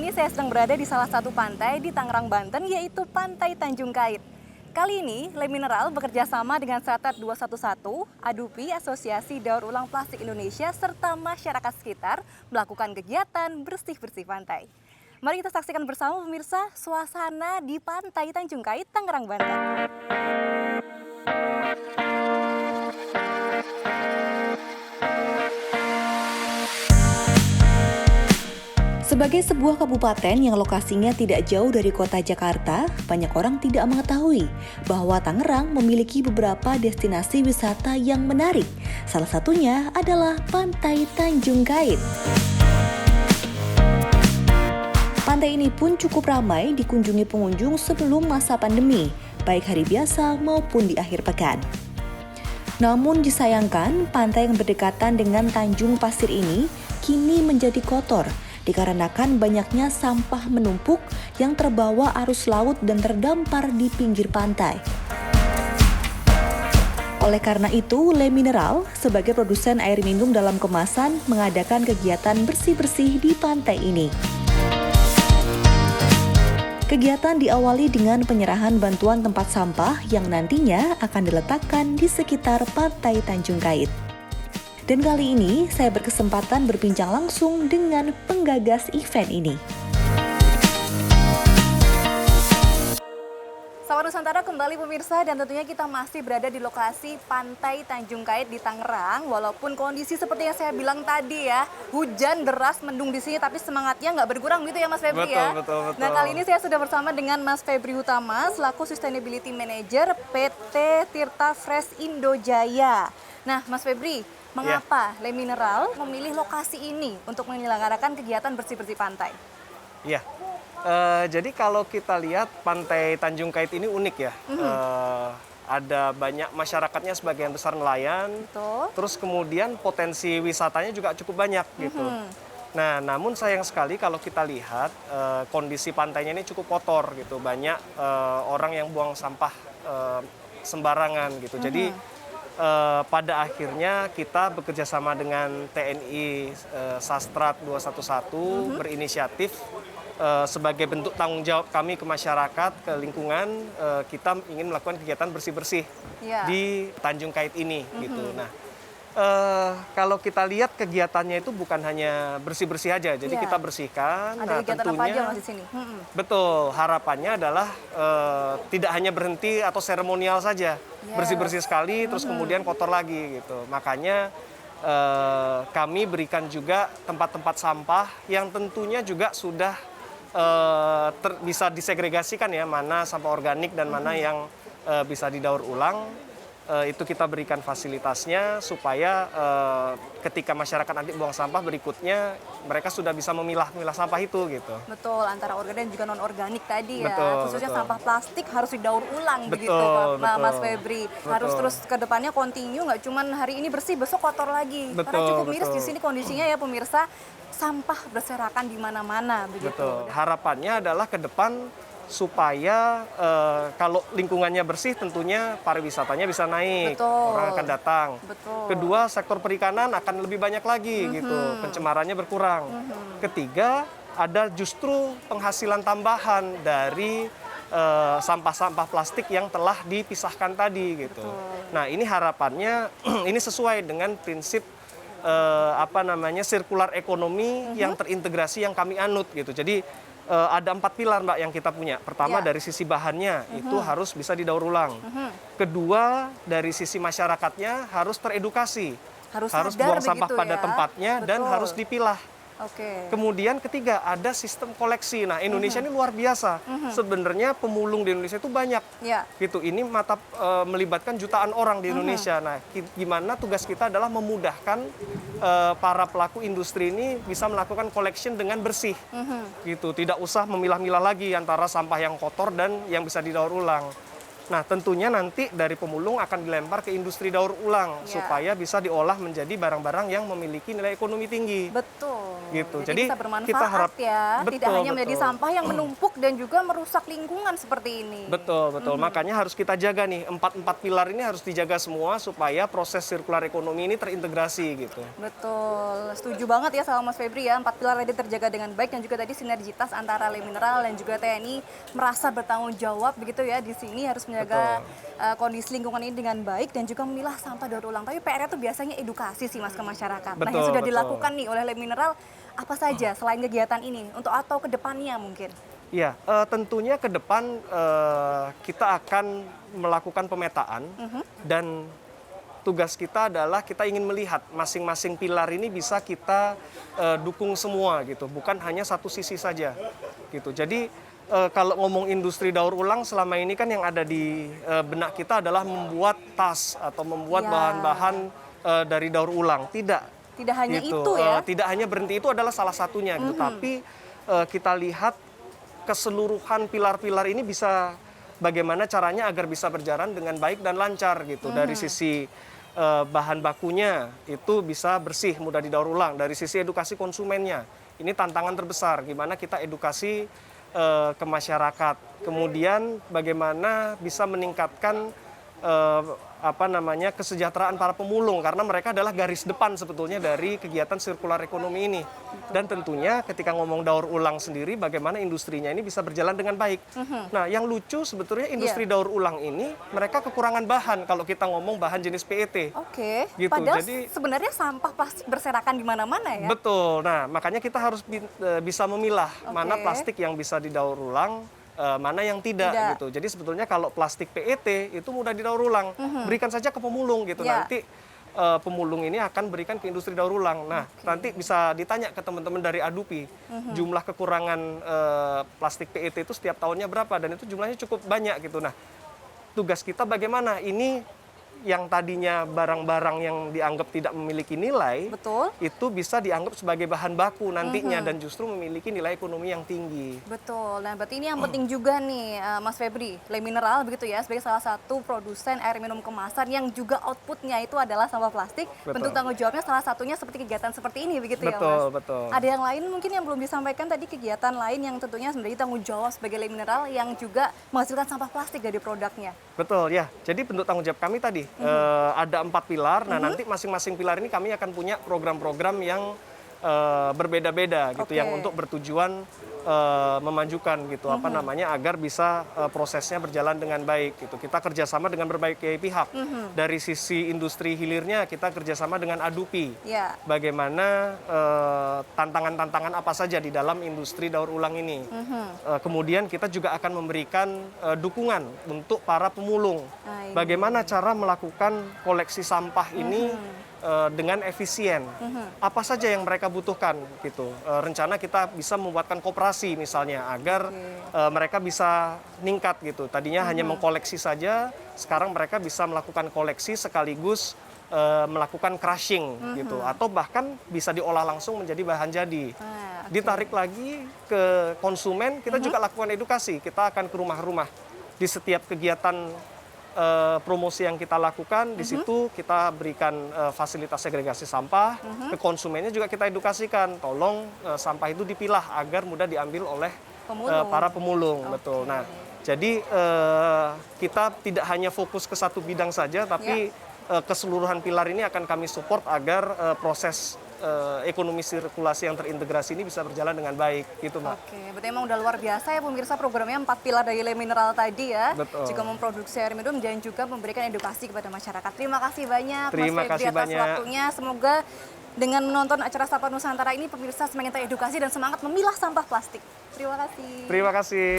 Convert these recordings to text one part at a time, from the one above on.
ini saya sedang berada di salah satu pantai di Tangerang, Banten, yaitu Pantai Tanjung Kait. Kali ini, Le Mineral bekerja sama dengan Satet 211, ADUPI, Asosiasi Daur Ulang Plastik Indonesia, serta masyarakat sekitar melakukan kegiatan bersih-bersih pantai. Mari kita saksikan bersama pemirsa suasana di Pantai Tanjung Kait, Tangerang, Banten. Sebagai sebuah kabupaten yang lokasinya tidak jauh dari kota Jakarta, banyak orang tidak mengetahui bahwa Tangerang memiliki beberapa destinasi wisata yang menarik. Salah satunya adalah Pantai Tanjung Kait. Pantai ini pun cukup ramai dikunjungi pengunjung sebelum masa pandemi, baik hari biasa maupun di akhir pekan. Namun disayangkan, pantai yang berdekatan dengan Tanjung Pasir ini kini menjadi kotor, dikarenakan banyaknya sampah menumpuk yang terbawa arus laut dan terdampar di pinggir pantai. Oleh karena itu, Le Mineral sebagai produsen air minum dalam kemasan mengadakan kegiatan bersih-bersih di pantai ini. Kegiatan diawali dengan penyerahan bantuan tempat sampah yang nantinya akan diletakkan di sekitar Pantai Tanjung Kait. Dan kali ini saya berkesempatan berbincang langsung dengan penggagas event ini. Sapa Nusantara kembali pemirsa, dan tentunya kita masih berada di lokasi Pantai Tanjung Kait di Tangerang. Walaupun kondisi seperti yang saya bilang tadi ya, hujan deras mendung di sini, tapi semangatnya nggak berkurang gitu ya Mas Febri ya. Betul. Nah, kali ini saya sudah bersama dengan Mas Febri Utama selaku Sustainability Manager PT Tirta Fresh Indojaya. Nah, Mas Febri, mengapa Le Mineral memilih lokasi ini untuk menyelenggarakan kegiatan bersih-bersih pantai? Iya, jadi kalau kita lihat Pantai Tanjung Kait ini unik ya. Ada banyak masyarakatnya sebagian besar nelayan. Betul. Terus kemudian potensi wisatanya juga cukup banyak gitu. Nah, namun sayang sekali kalau kita lihat kondisi pantainya ini cukup kotor gitu. Banyak orang yang buang sampah sembarangan gitu. Jadi pada akhirnya kita bekerja sama dengan TNI Sastrat 211 berinisiatif sebagai bentuk tanggung jawab kami ke masyarakat, ke lingkungan, kita ingin melakukan kegiatan bersih-bersih di Tanjung Kait ini gitu. Nah, kalau kita lihat kegiatannya itu bukan hanya bersih-bersih aja, jadi kita bersihkan. Ada kegiatan apa aja Mas di sini? Betul, harapannya adalah tidak hanya berhenti atau seremonial saja, bersih-bersih sekali, terus kemudian kotor lagi gitu. Makanya kami berikan juga tempat-tempat sampah yang tentunya juga sudah bisa disegregasikan ya, mana sampah organik dan mana yang bisa didaur ulang. Itu kita berikan fasilitasnya supaya ketika masyarakat nanti buang sampah berikutnya mereka sudah bisa memilah sampah itu gitu. Betul, antara organik dan juga non organik tadi ya. Betul, khususnya betul. sampah plastik harus didaur ulang begitu Betul, Pak betul. Mas Febri. Harus terus ke depannya continue, nggak cuman hari ini bersih besok kotor lagi. Karena Betul, cukup miris betul. di sini kondisinya ya pemirsa, sampah berserakan di mana-mana begitu. Betul. Harapannya adalah ke depan supaya kalau lingkungannya bersih tentunya pariwisatanya bisa naik, Betul. orang akan datang. Betul. Kedua, sektor perikanan akan lebih banyak lagi gitu, pencemarannya berkurang. Ketiga, ada justru penghasilan tambahan dari sampah-sampah plastik yang telah dipisahkan tadi gitu. Nah, ini harapannya ini sesuai dengan prinsip sirkular ekonomi yang terintegrasi yang kami anut gitu. Jadi ada 4 pilar Mbak yang kita punya. Pertama dari sisi bahannya itu harus bisa didaur ulang. Kedua dari sisi masyarakatnya harus teredukasi. Harus buang sampah pada tempatnya dan harus dipilah. Kemudian ketiga ada sistem koleksi. Nah, Indonesia ini luar biasa. Sebenarnya pemulung di Indonesia itu banyak. Gitu. Ini melibatkan jutaan orang di Indonesia. Nah, gimana tugas kita adalah memudahkan para pelaku industri ini bisa melakukan collection dengan bersih. Gitu. Tidak usah memilah-milah lagi antara sampah yang kotor dan yang bisa didaur ulang. Nah, tentunya nanti dari pemulung akan dilempar ke industri daur ulang supaya bisa diolah menjadi barang-barang yang memiliki nilai ekonomi tinggi. Betul. gitu. Jadi bisa bermanfaat kita harap ya, betul, tidak hanya menjadi betul. sampah yang menumpuk dan juga merusak lingkungan seperti ini. Betul, betul. Makanya harus kita jaga nih, empat pilar ini harus dijaga semua supaya proses sirkular ekonomi ini terintegrasi gitu. Betul, setuju banget ya sama Mas Febri ya, 4 pilar tadi terjaga dengan baik dan juga tadi sinergitas antara Le Mineral dan juga TNI merasa bertanggung jawab begitu ya di sini harus menjaga kondisi lingkungan ini dengan baik dan juga memilah sampah daur ulang. Tapi PR-nya tuh biasanya edukasi sih Mas ke masyarakat. Nah, yang sudah dilakukan nih oleh Le Mineral apa saja selain kegiatan ini untuk atau ke depannya mungkin? Ya, tentunya ke depan kita akan melakukan pemetaan dan tugas kita adalah kita ingin melihat masing-masing pilar ini bisa kita dukung semua gitu, bukan hanya satu sisi saja gitu. Jadi kalau ngomong industri daur ulang selama ini kan yang ada di benak kita adalah membuat tas atau membuat bahan-bahan dari daur ulang. Tidak hanya gitu. itu ya. Tidak hanya berhenti itu adalah salah satunya gitu, tapi kita lihat keseluruhan pilar-pilar ini bisa bagaimana caranya agar bisa berjalan dengan baik dan lancar gitu. Dari sisi bahan bakunya itu bisa bersih, mudah didaur ulang. Dari sisi edukasi konsumennya, ini tantangan terbesar. Gimana kita edukasi ke masyarakat. Kemudian bagaimana bisa meningkatkan kesejahteraan para pemulung karena mereka adalah garis depan sebetulnya dari kegiatan sirkular ekonomi ini. Dan tentunya ketika ngomong daur ulang sendiri bagaimana industrinya ini bisa berjalan dengan baik. Nah, yang lucu sebetulnya industri daur ulang ini mereka kekurangan bahan kalau kita ngomong bahan jenis PET. Oke. Gitu. Padahal Jadi sebenarnya sampah plastik berserakan di mana-mana ya. Betul. Nah, makanya kita harus bisa memilah mana plastik yang bisa didaur ulang, mana yang tidak gitu. Jadi sebetulnya kalau plastik PET itu mudah didaur ulang, berikan saja ke pemulung gitu. Nanti pemulung ini akan berikan ke industri daur ulang. Nah, nanti bisa ditanya ke teman-teman dari Adupi, jumlah kekurangan plastik PET itu setiap tahunnya berapa dan itu jumlahnya cukup banyak gitu. Nah, tugas kita bagaimana ini yang tadinya barang-barang yang dianggap tidak memiliki nilai, itu bisa dianggap sebagai bahan baku nantinya dan justru memiliki nilai ekonomi yang tinggi. Betul, nah berarti ini yang penting juga nih Mas Febri, Le Mineral begitu ya, sebagai salah satu produsen air minum kemasan yang juga outputnya itu adalah sampah plastik. Bentuk tanggung jawabnya salah satunya seperti kegiatan seperti ini begitu ya Mas? Betul. Ada yang lain mungkin yang belum disampaikan tadi, kegiatan lain yang tentunya sebenarnya tanggung jawab sebagai Le Mineral yang juga menghasilkan sampah plastik dari produknya. Betul ya, jadi bentuk tanggung jawab kami tadi ada 4 pilar. Nah, nanti masing-masing pilar ini kami akan punya program-program yang berbeda-beda gitu, yang untuk bertujuan memajukan gitu agar bisa prosesnya berjalan dengan baik gitu. Kita kerjasama dengan berbagai pihak. Dari sisi industri hilirnya kita kerjasama dengan Adupi. Bagaimana tantangan-tantangan apa saja di dalam industri daur ulang ini. Kemudian kita juga akan memberikan dukungan untuk para pemulung. Bagaimana cara melakukan koleksi sampah ini dengan efisien. Apa saja yang mereka butuhkan gitu. Rencana kita bisa membuatkan koperasi misalnya agar mereka bisa meningkat gitu. Tadinya hanya mengkoleksi saja, sekarang mereka bisa melakukan koleksi sekaligus melakukan crushing gitu, atau bahkan bisa diolah langsung menjadi bahan jadi. Ditarik lagi ke konsumen, kita juga lakukan edukasi. Kita akan ke rumah-rumah di setiap kegiatan promosi yang kita lakukan. Di situ kita berikan fasilitas segregasi sampah. Ke konsumennya juga kita edukasikan, tolong sampah itu dipilah agar mudah diambil oleh para pemulung. Betul. Nah, jadi kita tidak hanya fokus ke satu bidang saja, tapi keseluruhan pilar ini akan kami support agar proses ekonomi sirkulasi yang terintegrasi ini bisa berjalan dengan baik gitu, Mbak. Oke, berarti emang udah luar biasa ya pemirsa programnya 4 pilar dari Le Mineral tadi ya. Betul. Juga memproduksi air minum dan juga memberikan edukasi kepada masyarakat. Terima kasih banyak Terima Mas Febri kasih atas banyak. waktunya. Semoga dengan menonton acara Sapa Nusantara ini pemirsa semakin teredukasi dan semangat memilah sampah plastik. Terima kasih. Terima kasih.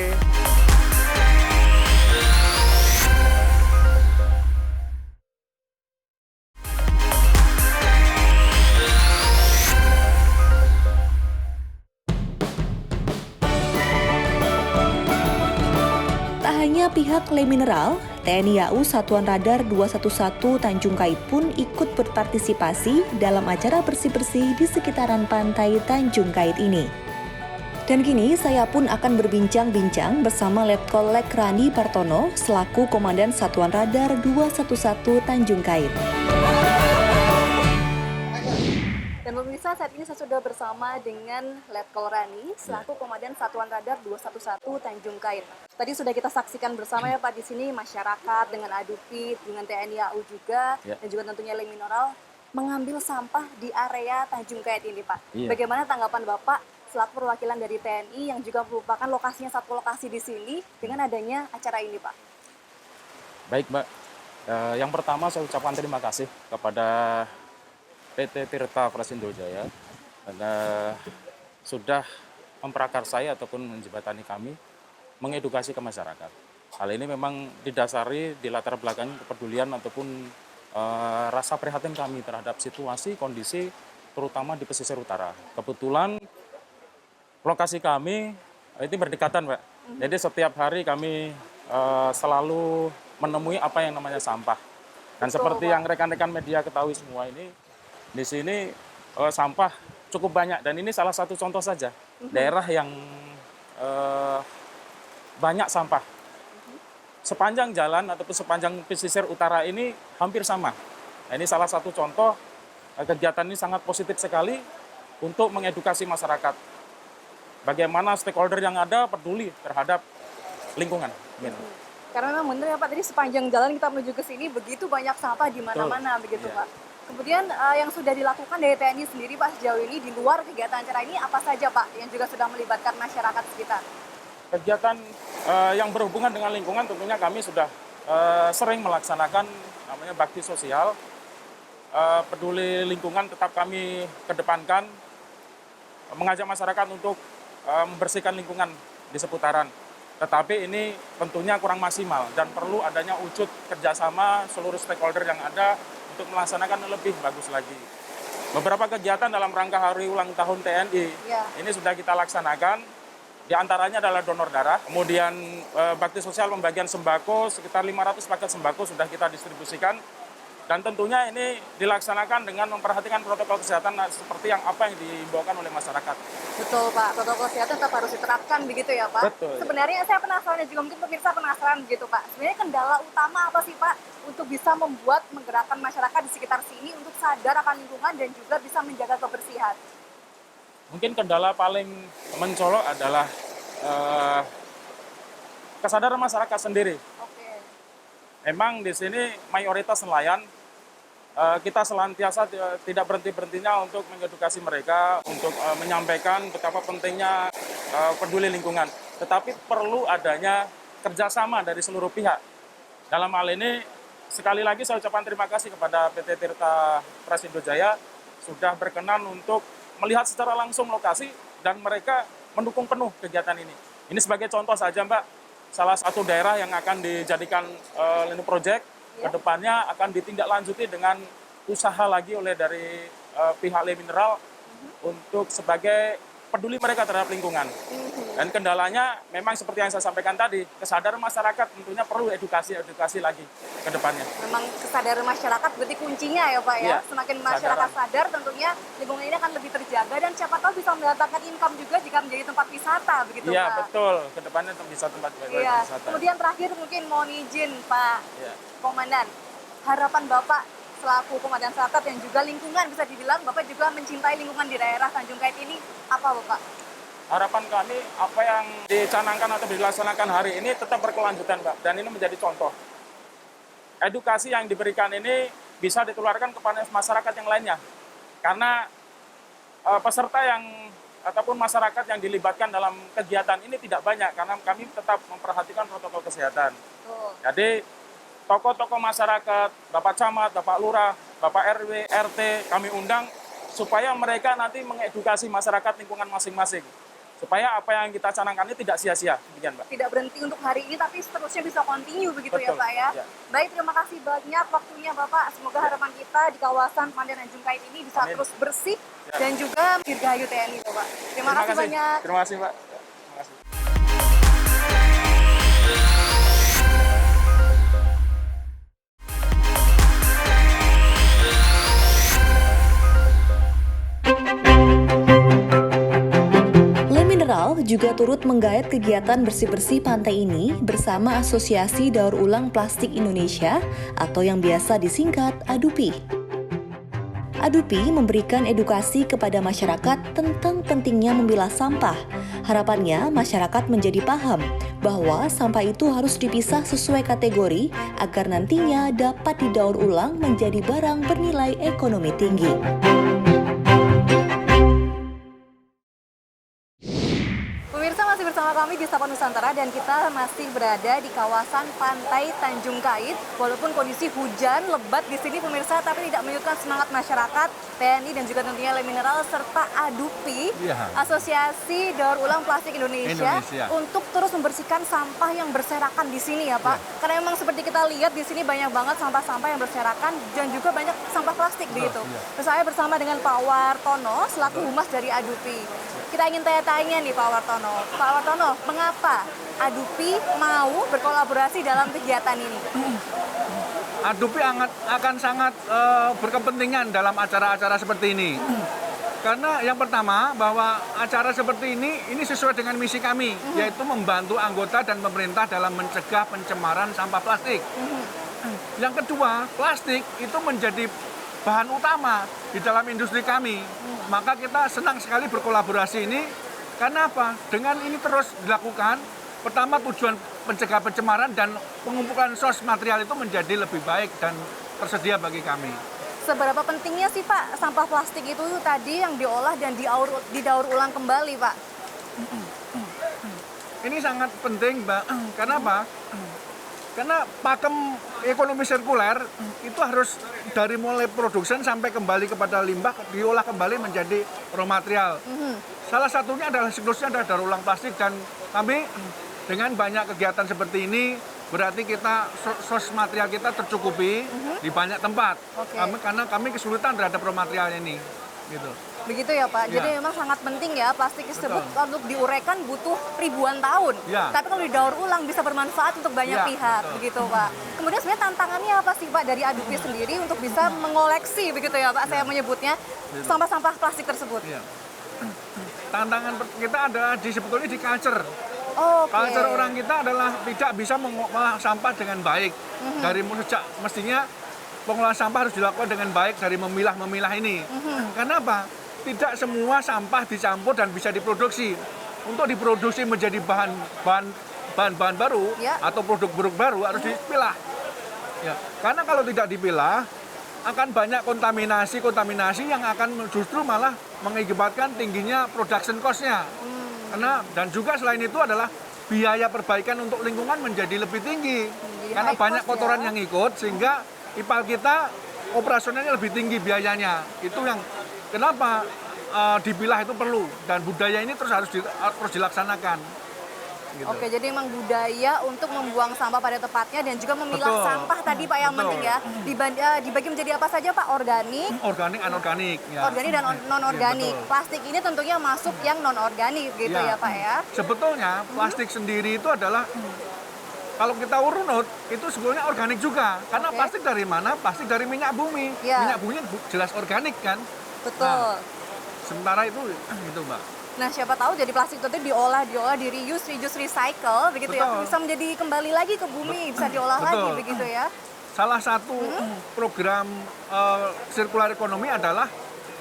Hanya pihak Le Mineral, TNI AU Satuan Radar 211 Tanjung Kait pun ikut berpartisipasi dalam acara bersih-bersih di sekitaran pantai Tanjung Kait ini. Dan kini saya pun akan berbincang-bincang bersama Letkol Lek Rani Partono selaku Komandan Satuan Radar 211 Tanjung Kait. Dan Dan pemirsa, saat ini saya sudah bersama dengan Letkol Rani selaku Komandan Satuan Radar 211 Tanjung Kait. Tadi sudah kita saksikan bersama ya Pak di sini masyarakat dengan Adupit, dengan TNI AU juga, dan juga tentunya Lem Mineral mengambil sampah di area Tanjung Kait ini Pak. Bagaimana tanggapan Bapak selaku perwakilan dari TNI yang juga merupakan lokasinya satu lokasi di sini dengan adanya acara ini Pak? Baik Mbak, yang pertama saya ucapkan terima kasih kepada PT Tirta Prasindo Jaya karena sudah memprakarsai ataupun menjembatani kami mengedukasi ke masyarakat. Hal ini memang didasari di latar belakang kepedulian ataupun rasa prihatin kami terhadap situasi, kondisi terutama di pesisir utara. Kebetulan lokasi kami ini berdekatan Pak, jadi setiap hari kami selalu menemui apa yang namanya sampah. Dan seperti yang rekan-rekan media ketahui semua ini, di sini sampah cukup banyak. Dan ini salah satu contoh saja, daerah yang banyak sampah. Sepanjang jalan ataupun sepanjang pesisir utara ini hampir sama. Nah, ini salah satu contoh kegiatan ini sangat positif sekali untuk mengedukasi masyarakat. Bagaimana stakeholder yang ada peduli terhadap lingkungan. Karena memang benar ya Pak, tadi sepanjang jalan kita menuju ke sini begitu banyak sampah di mana-mana begitu Pak. Kemudian yang sudah dilakukan dari TNI sendiri Pak sejauh ini di luar kegiatan acara ini apa saja Pak yang juga sudah melibatkan masyarakat sekitar? Kegiatan yang berhubungan dengan lingkungan tentunya kami sudah sering melaksanakan namanya bakti sosial. Peduli lingkungan tetap kami kedepankan, mengajak masyarakat untuk membersihkan lingkungan di seputaran. Tetapi ini tentunya kurang maksimal dan perlu adanya wujud kerjasama seluruh stakeholder yang ada untuk melaksanakan lebih bagus lagi. Beberapa kegiatan dalam rangka hari ulang tahun TNI ini sudah kita laksanakan, diantaranya adalah donor darah, kemudian bakti sosial pembagian sembako, sekitar 500 paket sembako sudah kita distribusikan. Dan tentunya ini dilaksanakan dengan memperhatikan protokol kesehatan seperti yang apa yang diimbaukan oleh masyarakat. Betul Pak, protokol kesehatan tetap harus diterapkan begitu ya Pak? Betul. Sebenarnya saya penasaran dan juga mungkin pemirsa penasaran begitu Pak. Sebenarnya kendala utama apa sih Pak untuk bisa membuat menggerakkan masyarakat di sekitar sini untuk sadar akan lingkungan dan juga bisa menjaga kebersihan? Mungkin kendala paling mencolok adalah kesadaran masyarakat sendiri. Memang di sini mayoritas nelayan, kita senantiasa tidak berhenti-berhentinya untuk mengedukasi mereka, untuk menyampaikan betapa pentingnya peduli lingkungan. Tetapi perlu adanya kerjasama dari seluruh pihak. Dalam hal ini, sekali lagi saya ucapkan terima kasih kepada PT Tirta Prasindo Jaya sudah berkenan untuk melihat secara langsung lokasi dan mereka mendukung penuh kegiatan ini. Ini sebagai contoh saja Mbak. Salah satu daerah yang akan dijadikan Lino Project, kedepannya akan ditindaklanjuti dengan usaha lagi oleh dari pihak Lem Mineral untuk sebagai peduli mereka terhadap lingkungan. Dan kendalanya memang seperti yang saya sampaikan tadi, kesadaran masyarakat tentunya perlu edukasi lagi ke depannya. Memang kesadaran masyarakat berarti kuncinya ya Pak ya. Semakin masyarakat sadar tentunya lingkungan ini akan lebih terjaga dan siapa tahu bisa mendatangkan income juga jika menjadi tempat wisata begitu Pak. Iya betul, ke depannya bisa tempat wisata. Kemudian terakhir mungkin mohon izin Pak Komandan, harapan Bapak selaku Komandan Satap yang juga lingkungan bisa dibilang Bapak juga mencintai lingkungan di daerah Tanjung Kait ini apa Bapak? Harapan kami apa yang dicanangkan atau dilaksanakan hari ini tetap berkelanjutan Pak, dan ini menjadi contoh. Edukasi yang diberikan ini bisa ditularkan kepada masyarakat yang lainnya. Karena peserta yang ataupun masyarakat yang dilibatkan dalam kegiatan ini tidak banyak karena kami tetap memperhatikan protokol kesehatan. Jadi tokoh-tokoh masyarakat, Bapak Camat, Bapak Lurah, Bapak RW, RT kami undang supaya mereka nanti mengedukasi masyarakat lingkungan masing-masing. Supaya apa yang kita canangkan ini tidak sia-sia, demikian Pak. Tidak berhenti untuk hari ini, tapi seterusnya bisa continue begitu. Betul, ya Pak ya? Baik, terima kasih banyak waktunya Bapak. Semoga harapan kita di kawasan Pandan Tanjung Kait ini bisa terus bersih dan juga dirgahayu TNI Bapak. Terima kasih banyak. Terima kasih Pak. Terima kasih. juga turut menggait kegiatan bersih-bersih pantai ini bersama Asosiasi Daur Ulang Plastik Indonesia atau yang biasa disingkat ADUPI. Adupi memberikan edukasi kepada masyarakat tentang pentingnya memilah sampah. Harapannya masyarakat menjadi paham bahwa sampah itu harus dipisah sesuai kategori agar nantinya dapat didaur ulang menjadi barang bernilai ekonomi tinggi. Pemirsa, masih bersama kami di Sapa Nusantara dan kita masih berada di kawasan Pantai Tanjung Kait. Walaupun kondisi hujan lebat di sini pemirsa, tapi tidak menyurutkan semangat masyarakat, TNI dan juga tentunya Le Mineral serta Adupi, Asosiasi Daur Ulang Plastik Indonesia, untuk terus membersihkan sampah yang berserakan di sini ya Pak. Karena memang seperti kita lihat di sini banyak banget sampah-sampah yang berserakan dan juga banyak sampah plastik begitu. Terus saya bersama dengan Pak Wartono selaku Humas dari Adupi. Kita ingin tanya-tanya nih Pak Wartono. Pak Wartono, mengapa Adupi mau berkolaborasi dalam kegiatan ini? Adupi akan sangat berkepentingan dalam acara-acara seperti ini. Karena yang pertama bahwa acara seperti ini sesuai dengan misi kami, yaitu membantu anggota dan pemerintah dalam mencegah pencemaran sampah plastik. Yang kedua, plastik itu menjadi bahan utama di dalam industri kami. Maka kita senang sekali berkolaborasi ini. Karena apa? Dengan ini terus dilakukan, pertama tujuan pencegah pencemaran dan pengumpulan sos material itu menjadi lebih baik dan tersedia bagi kami. Seberapa pentingnya sih Pak sampah plastik itu tadi yang diolah dan didaur ulang kembali Pak? Ini sangat penting Mbak. Karena apa? Karena pakem ekonomi sirkuler itu harus dari mulai produksi sampai kembali kepada limbah diolah kembali menjadi raw material. Salah satunya adalah siklusnya adalah daur ulang plastik dan kami dengan banyak kegiatan seperti ini berarti kita sos material kita tercukupi di banyak tempat. Karena kami kesulitan terhadap raw material ini, gitu. Begitu ya Pak. Jadi memang sangat penting ya plastik tersebut untuk diuraikan butuh ribuan tahun. Tapi kalau didaur ulang bisa bermanfaat untuk banyak pihak, begitu Pak. Kemudian sebenarnya tantangannya apa sih Pak dari Adupi sendiri untuk bisa mengoleksi begitu ya Pak? Saya menyebutnya sampah-sampah plastik tersebut. Tantangan kita ada sebetulnya di culture. Culture orang kita adalah tidak bisa mengolah sampah dengan baik. Dari sejak mestinya pengolahan sampah harus dilakukan dengan baik dari memilah ini. Karena apa? Tidak semua sampah dicampur dan bisa diproduksi. Untuk diproduksi menjadi bahan baru atau produk baru harus dipilah. Karena kalau tidak dipilah akan banyak kontaminasi yang akan justru malah mengakibatkan tingginya production cost-nya. Dan juga selain itu adalah biaya perbaikan untuk lingkungan menjadi lebih tinggi. Karena banyak kotoran yang ikut sehingga IPAL kita operasionalnya lebih tinggi biayanya. Itu yang kenapa dipilah itu perlu dan budaya ini harus dilaksanakan. Gitu. Oke, jadi memang budaya untuk membuang sampah pada tempatnya dan juga memilah sampah tadi Pak yang penting ya. Dibagi menjadi apa saja Pak? Organik, anorganik. Organik dan non-organik. Plastik ini tentunya masuk yang non-organik gitu ya Pak ya. Sebetulnya plastik sendiri itu adalah kalau kita urut itu sebetulnya organik juga. Karena plastik dari mana? Plastik dari minyak bumi. Minyak bumi jelas organik kan? Betul. Sementara itu Mbak. Nah, siapa tahu jadi plastik itu diolah, di reuse, recycle begitu ya. Bisa menjadi kembali lagi ke bumi, bisa diolah lagi begitu ya. Salah satu program sirkular ekonomi adalah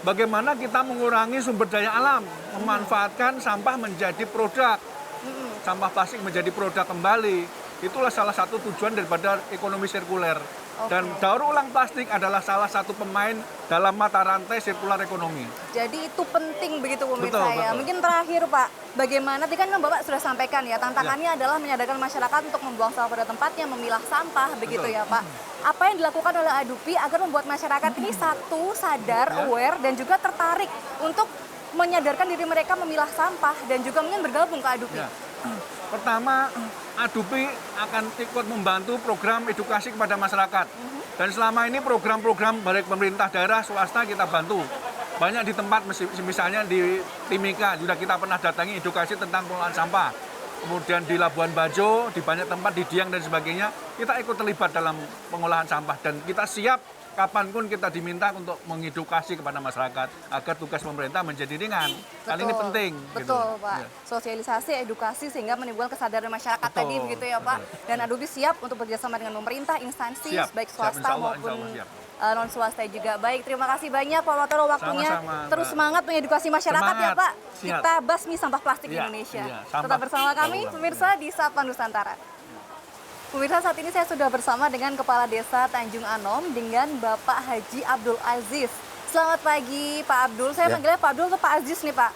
bagaimana kita mengurangi sumber daya alam, memanfaatkan sampah menjadi produk. Sampah plastik menjadi produk kembali. Itulah salah satu tujuan daripada ekonomi sirkuler. Dan daur ulang plastik adalah salah satu pemain dalam mata rantai sirkular ekonomi. Jadi itu penting begitu pemirsa ya. Mungkin terakhir Pak, bagaimana tadi kan Bapak sudah sampaikan ya, tantangannya adalah menyadarkan masyarakat untuk membuang sampah pada tempatnya, memilah sampah begitu ya Pak. Apa yang dilakukan oleh Adupi agar membuat masyarakat ini sadar, aware dan juga tertarik untuk menyadarkan diri mereka memilah sampah dan juga mungkin bergabung ke Adupi? Pertama, Adupi akan ikut membantu program edukasi kepada masyarakat. Dan selama ini program-program baik pemerintah daerah, swasta kita bantu. Banyak di tempat, misalnya di Timika, sudah kita pernah datangi edukasi tentang pengolahan sampah. Kemudian di Labuan Bajo, di banyak tempat, di Dieng dan sebagainya, kita ikut terlibat dalam pengolahan sampah. Dan kita siap kapanpun kita diminta untuk mengedukasi kepada masyarakat agar tugas pemerintah menjadi ringan. Hal ini penting. Betul, gitu. Pak. Sosialisasi, edukasi sehingga menimbulkan kesadaran masyarakat tadi begitu ya, Pak. Dan Adupi siap untuk bekerjasama dengan pemerintah, instansi, baik swasta maupun non swasta juga. Baik, terima kasih banyak Pak Watoro waktunya. Sama-sama, Terus Mbak. semangat mengedukasi masyarakat ya Semangat. Pak. Siap. Kita basmi sampah plastik di Iya, Indonesia. iya, sampah Tetap bersama kami daur ulang. pemirsa di Sapa Nusantara. Pemirsa, saat ini saya sudah bersama dengan Kepala Desa Tanjung Anom dengan Bapak Haji Abdul Aziz. Selamat pagi Pak Abdul. Saya Ya. panggilnya Pak Abdul atau Pak Aziz nih Pak?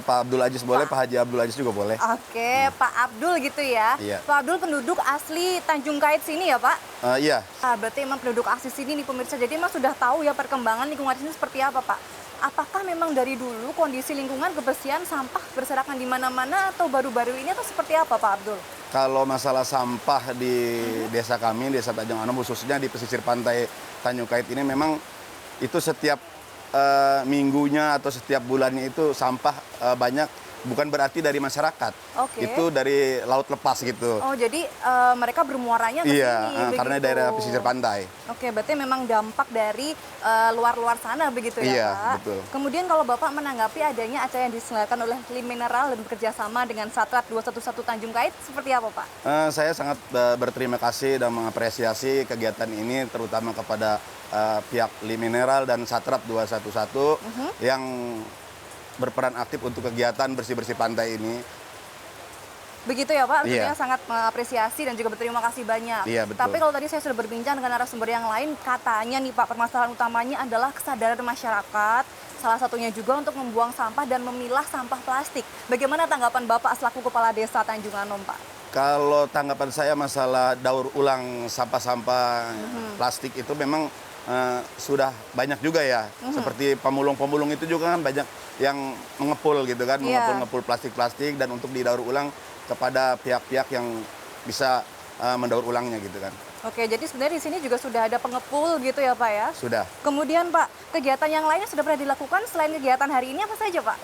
Pak Abdul Aziz boleh, Pak Haji Abdul Aziz juga boleh. Oke, Pak Abdul gitu ya. Iya. Pak Abdul penduduk asli Tanjung Kait sini ya Pak? Iya, Berarti emang penduduk asli sini nih pemirsa. Jadi emang sudah tahu ya perkembangan lingkungan di sini seperti apa Pak? Apakah memang dari dulu kondisi lingkungan kebersihan sampah berserakan di mana-mana atau baru-baru ini atau seperti apa Pak Abdul? kalau masalah sampah di desa kami, desa Tanjung Anom, khususnya di pesisir pantai Tanjung Kait ini memang itu setiap minggunya atau setiap bulannya itu sampah banyak, bukan berarti dari masyarakat. Oke. Itu dari laut lepas gitu. Oh, jadi mereka bermuaranya ke Iya, sini karena begitu. daerah pesisir pantai. Oke, berarti memang dampak dari luar-luar sana begitu ya Iya, Pak? betul. Kemudian kalau Bapak menanggapi adanya acara yang diselenggarakan oleh Lim Mineral dan bekerjasama dengan Satrat 211 Tanjung Kait, seperti apa Pak? Saya sangat berterima kasih dan mengapresiasi kegiatan ini, terutama kepada pihak Lim Mineral dan Satrap 211 yang berperan aktif untuk kegiatan bersih-bersih pantai ini. Begitu ya Pak, tentunya Iya. sangat mengapresiasi dan juga berterima kasih banyak. Iya, betul. Tapi kalau tadi saya sudah berbincang dengan narasumber yang lain, katanya nih Pak, permasalahan utamanya adalah kesadaran masyarakat, salah satunya juga untuk membuang sampah dan memilah sampah plastik. Bagaimana tanggapan Bapak selaku Kepala Desa Tanjung Anom Pak? Kalau tanggapan saya masalah daur ulang sampah-sampah plastik itu memang sudah banyak juga ya. Seperti pemulung-pemulung itu juga kan banyak yang mengepul gitu kan, Iya. mengepul plastik-plastik dan untuk didaur ulang kepada pihak-pihak yang bisa mendaur ulangnya gitu kan. Oke, jadi sebenarnya di sini juga sudah ada pengepul gitu ya Pak ya? Sudah. Kemudian Pak, kegiatan yang lainnya sudah pernah dilakukan selain kegiatan hari ini apa saja Pak?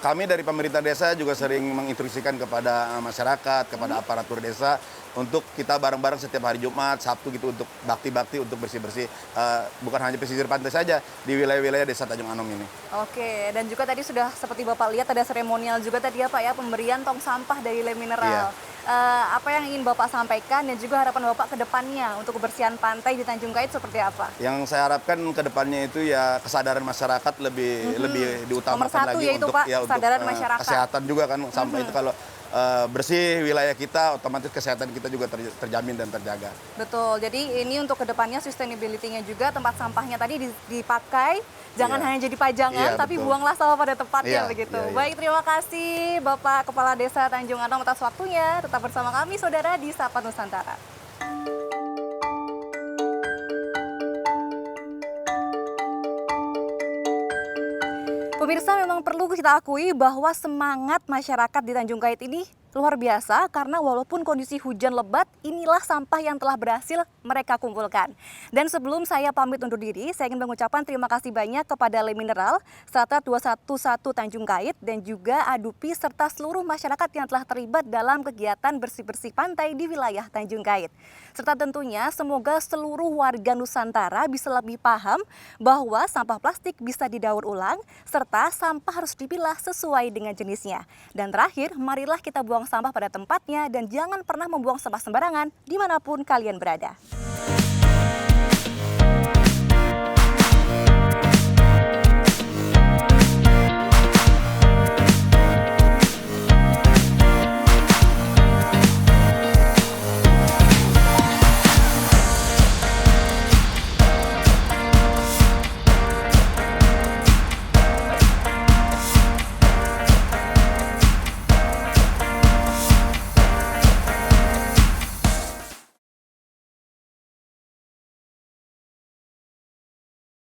Kami dari pemerintah desa juga sering menginstruksikan kepada masyarakat, kepada aparatur desa untuk kita bareng-bareng setiap hari Jumat, Sabtu gitu untuk bakti-bakti untuk bersih-bersih, bukan hanya pesisir pantai saja di wilayah-wilayah desa Tanjung Anom ini. Oke, dan juga tadi sudah seperti Bapak lihat ada seremonial juga tadi ya Pak ya, pemberian tong sampah dari Lim Mineral. Iya. Apa yang ingin Bapak sampaikan dan juga harapan Bapak ke depannya untuk kebersihan pantai di Tanjung Kait seperti apa? Yang saya harapkan ke depannya itu ya kesadaran masyarakat lebih diutamakan Nomor satu lagi yaitu, untuk Pak, untuk kesadaran masyarakat. kesehatan juga kan, sampah itu kalau bersih wilayah kita, otomatis kesehatan kita juga terjamin dan terjaga. Betul, jadi ini untuk kedepannya sustainability-nya juga tempat sampahnya tadi dipakai, jangan Iya. hanya jadi pajangan, Iya, tapi betul. buanglah sampah pada tempatnya Iya, begitu. iya, iya. Baik, terima kasih Bapak Kepala Desa Tanjung Anom atas waktunya. Tetap bersama kami saudara di Sapa Nusantara. Pemirsa, memang perlu kita akui bahwa semangat masyarakat di Tanjung Kait ini luar biasa karena walaupun kondisi hujan lebat, inilah sampah yang telah berhasil mereka kumpulkan. Dan sebelum saya pamit undur diri, saya ingin mengucapkan terima kasih banyak kepada Lim Mineral, Strata 211 Tanjung Kait, dan juga Adupi serta seluruh masyarakat yang telah terlibat dalam kegiatan bersih-bersih pantai di wilayah Tanjung Kait. Serta tentunya semoga seluruh warga Nusantara bisa lebih paham bahwa sampah plastik bisa didaur ulang, serta sampah harus dipilah sesuai dengan jenisnya. Dan terakhir, marilah kita buang sampah pada tempatnya dan jangan pernah membuang sampah sembarangan dimanapun kalian berada.